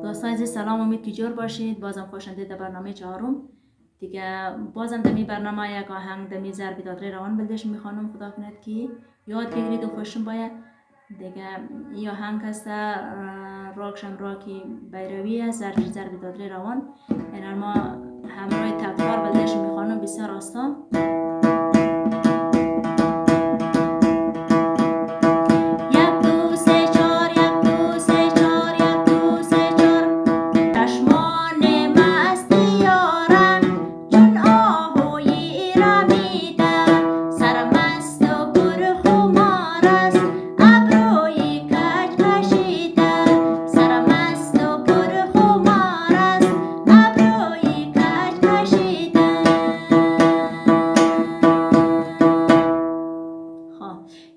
دوستان عزیز سلام، امید که جور باشید. بازم خوشنده در برنامه چهارم دیگه. بازم دمی برنامه یک آهنگ دمی ضرب دادره روان بلدش میخوانم. خدا کند که یاد بگیرید و خوشم باید دیگه. این آهنگ هست راکشم راکی بیروی است، ضرب دادره روان. این ما همراه تکرار بلدش میخوانم بسیار آسان.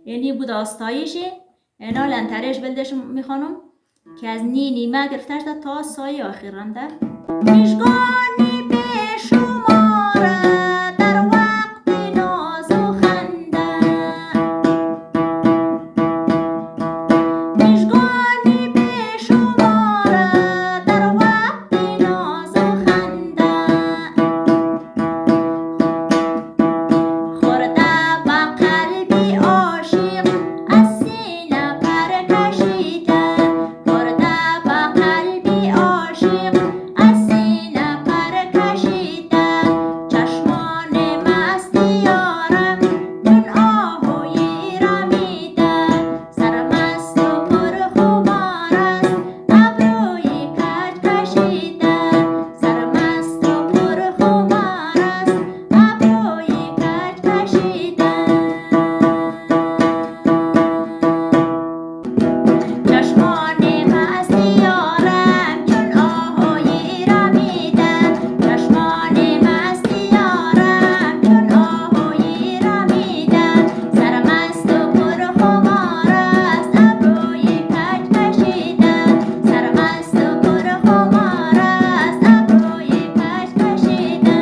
یعنی بود آستایشی اینا لنترش بلدش میخوانم که از نیمه گرفتش تا سایه آخر رنده. مشگانی به شماره در وقت ناز و خنده، مشگانی به شماره در وقت ناز و خنده، خورده به قلبی عاشق از سینه پر کشیده، خورده به قلبی عاشق از سینه پر کشیده، چشمان مست یارم چون آهویی رمیده، سرمست و پرخمار است ابروی کج کشیده، سرمست و پرخمار است ابروی کج کشیده، چشمان مست یارم چون آهویی رمیده، چشمان مست یارم چون آهویی رمیده، سرمست و پرخمار است ابروی کج کشیده، سرمست و پرخمار است ابروی کج کشیده.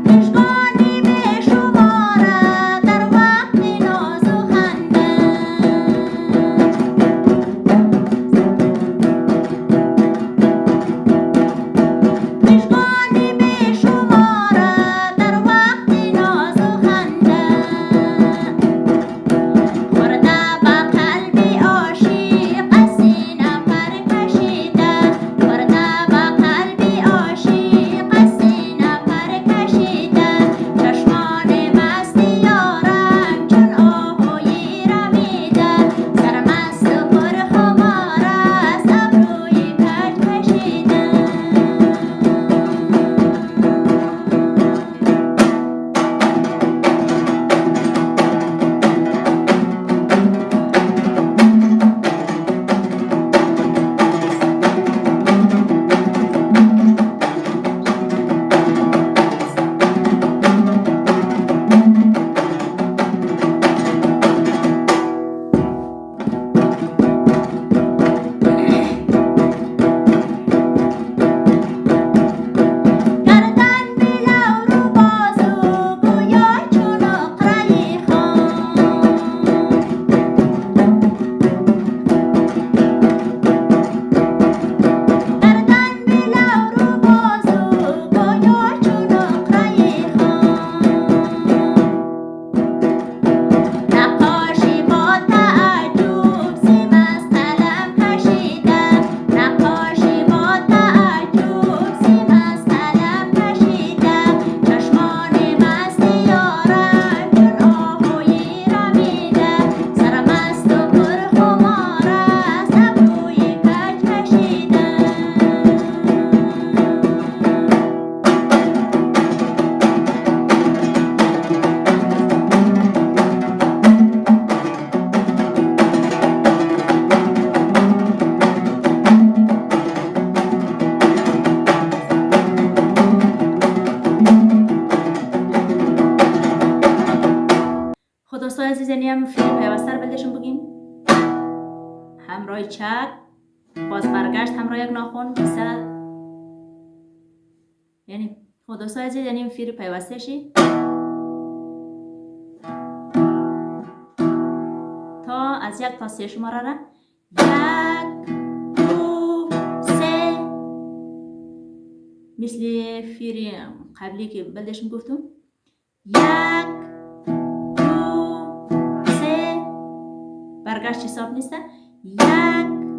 مشگانی به شماره در وقت ناز و خنده، مشگانی به شماره در وقت ناز و خنده، خورده به قلبی عاشق از سینه پر کشیده، خورده به قلبی عاشق از سینه پر کشیده، چشمان مست یارم چون آهویی رمیده، سرمست و پرخمار است ابروی کج کشیده. گردن بلو رو بازو گویا چون عقره‌ای خام، گردن بلو رو بازو گویا چون عقره‌ای خام، نقاشی با تعجب سیم از قلم کشیده، نقاشی با تعجب سیم از قلم کشیده، چشمان مست یارم چون آهویی رمیده، سرمست و پرخمار است ابروی کج کشیده. خب دوستان عزیز، یعنی هم فیلم پیوسته رو بلدشون بگیم همراه چک باز برگشت همراه یک ناخن بسه، یعنی خب دوستان عزیز یعنی فیلم پیوسته شی از 1 تا 3 شماره را 1 2 3 مثل فیری قبلی که بلدش میگفتم 1 2 3 برگشت حساب نیسته 1